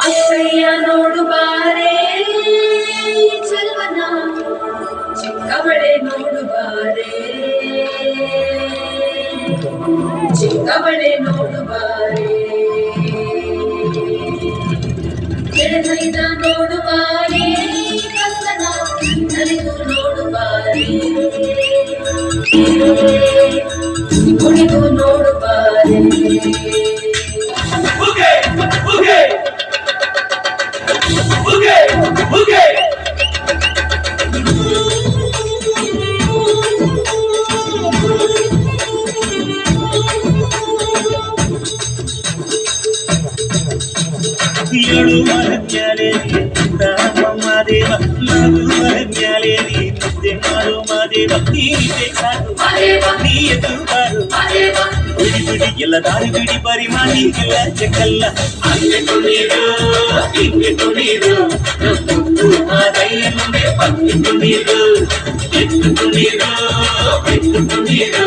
ಅಕ್ಕಯ್ಯ ನೋಡು ಬಾರೆ ಚೆಲುವನ ಚಿಕ್ಕವಳೆ ನೋಡು ಬಾರೆ ಚಿಕ್ಕವಳೆ ನೋಡು ಬಾರೆ ಕೆಳಗೈದ ನೋಡು ಬಾರೆ ಕಲ್ಲನ ನಲಿದು ನೋಡು ಬಾರೆ ಕುಣಿದು ನೋಡು ಬಾರೆ ಏಳು ಮರಜ್ಞಾಲೆ ಮಾದೇವ ಮಗು ಮರಜ್ಞಾಲೆ ಮುದ್ದೆ ಮಾಡು ಮಾದೇವ ನೀರಿದೆ ಸಾಕು ನೀ ಎದ್ದು ಬಾರು ಬಿಡಿ ಬಿಡಿ ಎಲ್ಲ ದಾರಿ ಬಿಡಿ ಪರಿಮಾಣಿಗಿಲ್ಲ ಚೆಕ್ಕಲ್ಲ ಹಂಗೆ ತುಣೀರು ಹಿಂಗೆ ತುಣೀರು ಮಾದಯ್ಯ ಮುಂದೆ ಪಕ್ಕಿ ತುಣೀರು ಎದ್ದು ತುಣೀರು ಎದ್ದು ತುಣೀರು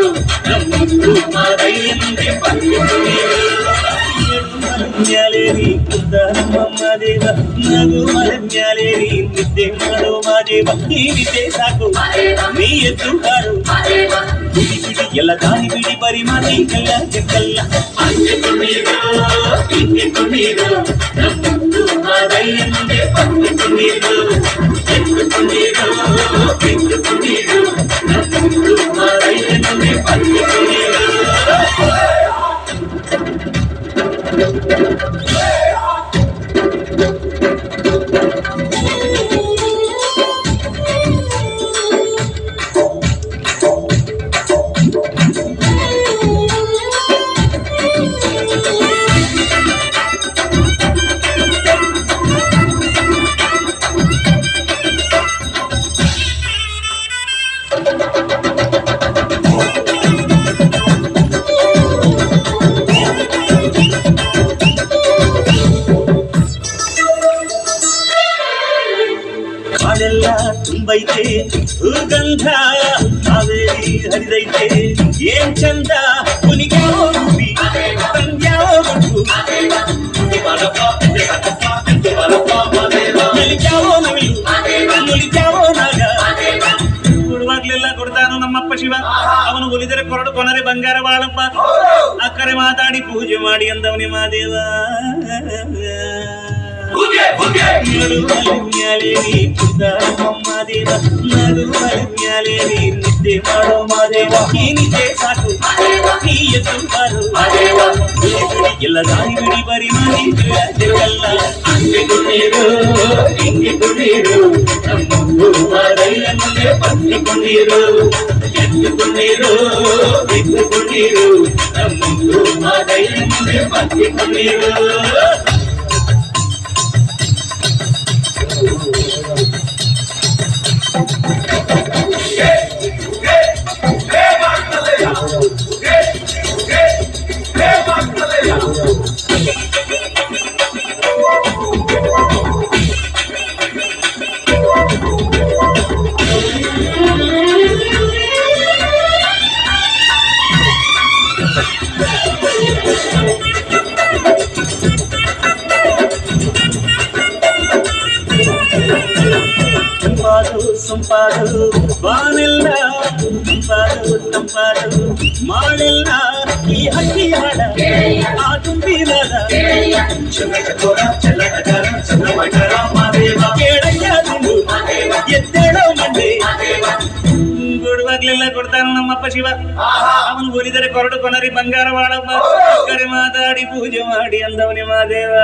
ಮಾದಯ್ಯ ಮುಂದೆ ಪಕ್ಕಿ ತುಣೀರು ಮರಜ್ಞಾಲೇರಿ ಕುಂದರಮ್ಮ ದೇವ ನಗು ಮರಜ್ಞಾಲೇರಿ ನಿದ್ದೆ ಮಾಡು ಮಾದೇವ ನೀನಿದ್ದೆ ಸಾಕು ನೀ ಎದ್ದು ಬಾರು ಬಿಡಿ ಬಿಡಿ ಎಲ್ಲ ದಾರಿ ಬಿಡಿ ಪರಿಮಾಣಿಗಲ್ಲ ಚೆಕ್ಕಲ್ಲ ಹಂಗೆ ತುಣೀರು ಹಿಂಗೆ ತುಣೀರು ಮಾದಯ್ಯ ಮುಂದೆ ಪಕ್ಕಿ ತುಣೀರು ಎದ್ದು ತುಣೀರು ಎದ್ದು ತುಣೀರು ಮಾದಯ್ಯ ಮುಂದೆ ಪಕ್ಕಿ ತುಣೀರು ಕಾಡೆಲ್ಲ ತುಂಬೈತೆ ಗಂಧ ಕಾವೇರಿ ಹರಿದೈತೆ ಏನ್ ಚಂದ ಕುನಿಗ್ಯಾವೋ ರೂಪಿ ತಂಗ್ಯಾವೋ ಗುಂಡು ನಲಿಕ್ಯಾವೋ ನವಿಲು ನುಲಿಕ್ಯಾವೋ ನಾಗ ಕೊಡುವಾಗ್ಲೆಲ್ಲ ಕೊಡ್ತಾನು ನಮ್ಮಪ್ಪ ಶಿವ ಅವನು ಒಲಿದರೆ ಕೊರಡು ಕೊನರೆ ಬಂಗಾರ ಬಾಳಪ್ಪ ಅಕ್ಕರೆ ಮಾತಾಡಿ ಪೂಜೆ ಮಾಡಿ ಅಂದವನೇ ಮಾದೇವ ನಡು ಮಲಗ್ಯಾಲೇರಿ ಕುಂದರಮ್ಮ ದೇವ ನಡು ಮಲಗ್ಯಾಲೇರಿ ನಿದ್ದೆ ಮಾಡೋ ಮಾದೇವ ಈ ನಿದ್ದೆ ಸಾಕು ನೀ ಎದ್ದು ಬಾರು ಎಲ್ಲ ದಾರಿ ಬಿಡಿ ಬರಿ ಮಾಡಿಲ್ಲ ಜಗಲ್ಲ ಹಂಗೆ ಕುಣೀರು ಹಿಂಗೆ ಕುಣೀರು ಮಾದಯ್ಯ ಮುಂದೆ ಪತ್ನಿ ಕುಣೀರು ಎದ್ದು ಕುಣೀರು ಎದ್ದು ಕುಣೀರು ಮಾದಯ್ಯ ಮುಂದೆ ಪತ್ನಿ ಕುಣೀರು ಸಂಪಾದು ಬಾನೆಲ್ಲ ತಂಪಾದು ತಂಪಾದು ಮಾಳೆಲ್ಲ ಈ ಹಕ್ಕಿಯಾಡ ಆ ತುಂಬಿಲಾದ ಕೇಳಯ್ಯ ದುಂಡು ಎದ್ದೇಳೋ ಮಂಡೆ ಕೊಡುವಾಗ್ಲೆಲ್ಲ ಕೊಡ್ತಾನು ನಮ್ಮಪ್ಪ ಶಿವ ಅವನು ಒಲಿದರೆ ಕೊರಡು ಕೊನರಿ ಬಂಗಾರ ಬಾಳಪ್ಪ ಕರೆ ಮಾತಾಡಿ ಪೂಜೆ ಮಾಡಿ ಅಂದವನೇ ಮಾದೇವ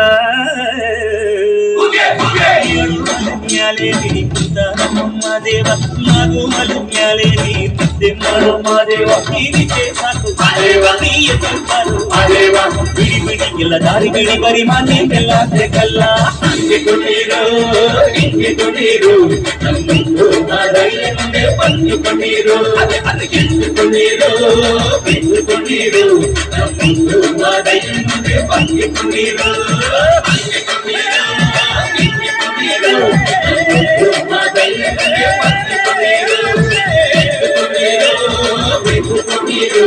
ಮಲಗ್ಯಾಲೇರಿ ಕುಂದರಮ್ಮ ದೇವ ಮಗು ಮಲಗ್ಯಾಲೇರಿ ನಿದ್ದೆ ಮಾಡೋ ಮಾದೇವ ಈ ನಿದ್ದೆ ಸಾಕು ನೀ ಎದ್ದು ಬಾರು ಬಿಡಿ ಬಿಡಿ ಎಲ್ಲ ದಾರಿ ಬಿಡಿ ಬರಿ ಮಾನ್ಯಕ್ಕೆಲ್ಲ ತೆಗಲ್ಲ ಹಂಗೆ ಕುಣೀರು ಹಿಂಗೆ ಕುಣೀರು ಮಾದಯ್ಯ ಮುಂದೆ ಪಂಚು ಕುಣೀರು ಎದ್ದು ಕುಣೀರು ಬಿದ್ದು ಕುಣೀರು ಮಾದಯ್ಯ ಮುಂದೆ ಪಂಚು ಕುಣೀರು ಹಂಗೆ ಕುಣೀರು ಹಿಂಗೆ ಕುಣೀರು ಮಾದಯ್ಯ ಮುಂದೆ ಪಂಚು ಕುಣೀರು ಎದ್ದು ಕುಣೀರು ಬಿದ್ದು ಕುಣೀರು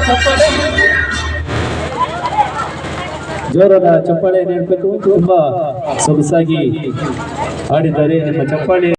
ಚಪ್ಪಾಳೆ ಜೋರಾದ ಚಪ್ಪಾಳೆ ನೀಡಬೇಕು. ತುಂಬಾ ಸೊಗಸಾಗಿ ಆಡಿದ್ದಾರೆ. ನಿಮ್ಮ ಚಪ್ಪಾಳೆ